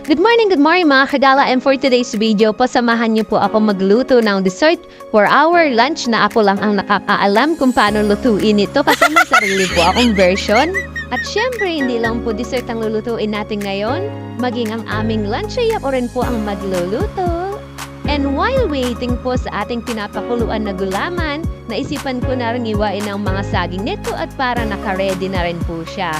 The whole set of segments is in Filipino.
Good morning mga kagala, and for today's video, pasamahan niyo po ako magluto ng dessert for our lunch na ako lang ang nakakaalam kung paano lutuin ito kasi may sarili po akong version. At syempre, hindi lang po dessert ang lulutuin natin ngayon, maging ang aming lunch ay ako rin po ang magluluto. And while waiting po sa ating pinapakuluan na gulaman, naisipan ko na rin iwain ang mga saging nito at para naka-ready na rin po siya.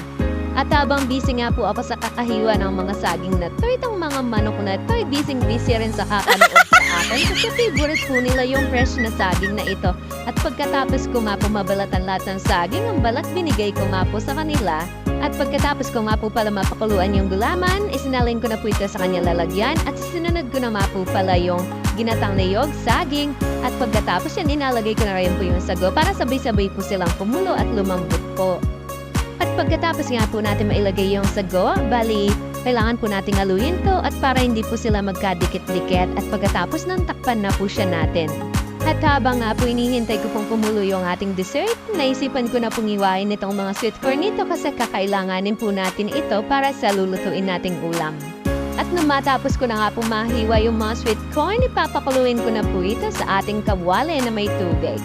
At habang busy nga po ako sa kakahiwa ng mga saging na to, itong mga manok na to, busy rin sa kakanood sa akin kasi favorite po nila yung fresh na saging na ito. At pagkatapos ko nga po mabalatan lahat ng saging, ang balat binigay ko nga po sa kanila. At pagkatapos ko nga po pala mapakuluan yung gulaman, isinalin ko na po ito sa kanya lalagyan at sinunod ko na nga po pala yung ginatang niyog, saging, at pagkatapos yan inalagay ko na rin po yung sago para sabay-sabay po silang kumulo at lumambot po. At pagkatapos nga po natin mailagay yung sago, bali, kailangan po nating haluin to at para hindi po sila magkadikit-dikit at pagkatapos nang takpan na po siya natin. At habang nga po inihintay ko pong kumulo yung ating dessert, naisipan ko na pong iwain itong mga sweet corn nito kasi kakailanganin po natin ito para sa lulutuin nating ulam. At nung matapos ko na nga po mahiwa yung mga sweet corn, ipapakuluin ko na po ito sa ating kawali na may tubig.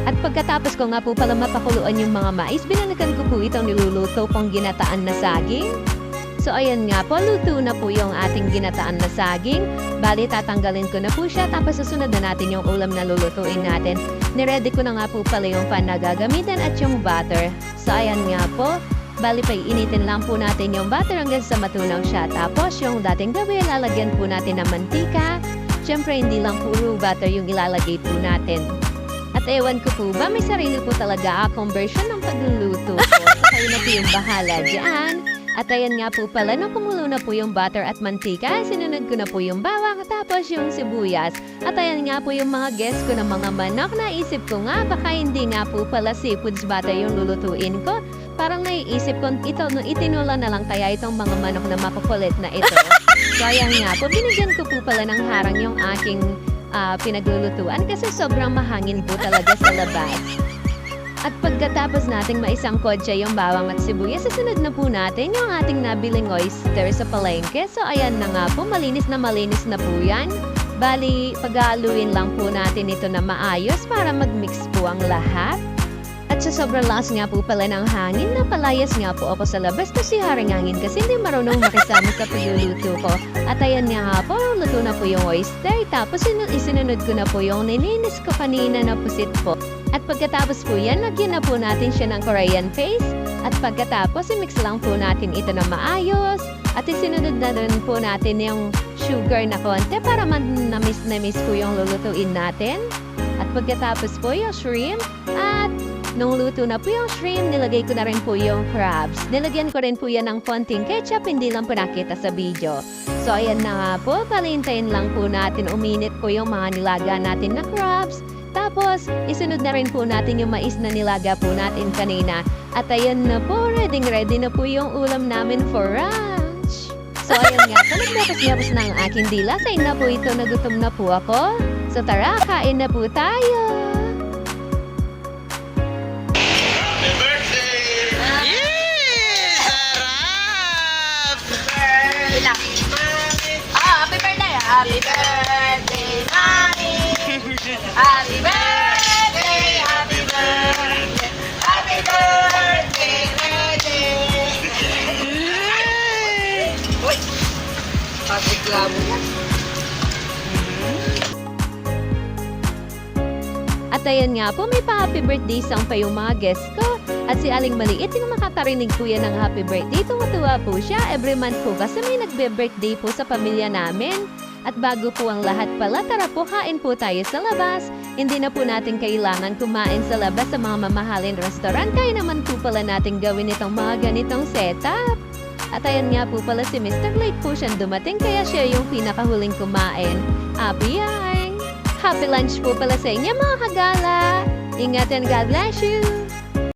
At pagkatapos ko nga po pala mapakuluan yung mga mais, binalikan ko po itong niluluto kong ginataan na saging. So ayan nga po, luto na po yung ating ginataan na saging. Bali, tatanggalin ko na po siya, tapos susunod na natin yung ulam na lulutuin natin. Niready ko na nga po pala yung pan na gagamitin at yung butter. So ayan nga po, bali pa initin lang po natin yung butter hanggang sa matunaw siya. Tapos yung dating gabi, lalagyan po natin ng mantika. Siyempre, hindi lang puro butter yung ilalagay po natin. At ewan ko po ba, may sarili po talaga akong version ng pagluluto ko. So kayo na po yung bahala dyan. At ayan nga po pala, nung kumulo na po yung butter at mantika, sinunod ko na po yung bawang, tapos yung sibuyas. At ayan nga po yung mga guest ko ng mga manok, naisip ko nga, baka hindi nga po pala seafoods butter yung lulutuin ko. Parang naiisip ko, itinula na lang kaya itong mga manok na makukulit na ito. So ayan nga po, binigyan ko po pala ng harang yung aking pinaglulutuan kasi sobrang mahangin po talaga sa labas. At pagkatapos nating maisang kotse yung bawang at sibuyas, sasunod na po natin yung ating nabiling oyster sa palengke. So ayan na nga po, malinis na po yan. Bali, pag-aaluin lang po natin ito na maayos para mag-mix po ang lahat. At sa sobrang lakas nga po pala ng hangin, napalayas nga po ako sa labas kasi haring hangin kasi hindi marunong makisama sa pagluluto ko. At ayan nga po, luto na po yung oyster. Tapos isinunod ko na po yung nilinis ko kanina na pusit po. At pagkatapos po yan, lagyan na po natin siya ng Korean paste. At pagkatapos, i-mix lang po natin ito na maayos. At isinunod na rin po natin yung sugar na konti para namis po yung lulutuin natin. At pagkatapos po yung shrimp. At nung luto na po yung shrimp, nilagay ko na rin po yung crabs. Nilagyan ko rin po yan ng konting ketchup, hindi lang po nakita sa video. So ayan na nga po, palintayin lang po natin, uminit po yung mga nilaga natin na crabs. Tapos, isunod na rin po natin yung mais na nilaga po natin kanina. At ayan na po, ready na po yung ulam namin for lunch. So ayan nga po, nagdakas-dakas na ang aking dila. Sain na po ito, nagutom na po ako. So tara, kain na po tayo. Happy birthday, Mommy! Happy birthday, happy birthday, happy birthday, birthday! Uy! Happy club. At ayan nga po, may pa-happy birthday song pa yung mga guests ko. At si Aling Maliit, yung makakarinig po yan ng happy birthday, tuwa po siya every month po kasi may nagbe-birthday po sa pamilya namin. At bago po ang lahat pala, tara po kain po tayo sa labas. Hindi na po natin kailangan kumain sa labas sa mga mamahalin restaurant. Kaya naman po pala natin gawin itong mga ganitong setup. At ayan nga po pala si Mr. Late po siyang dumating kaya siya yung pinakahuling kumain. Happy lunch po pala sa inyo mga kagala. Ingat and God bless you!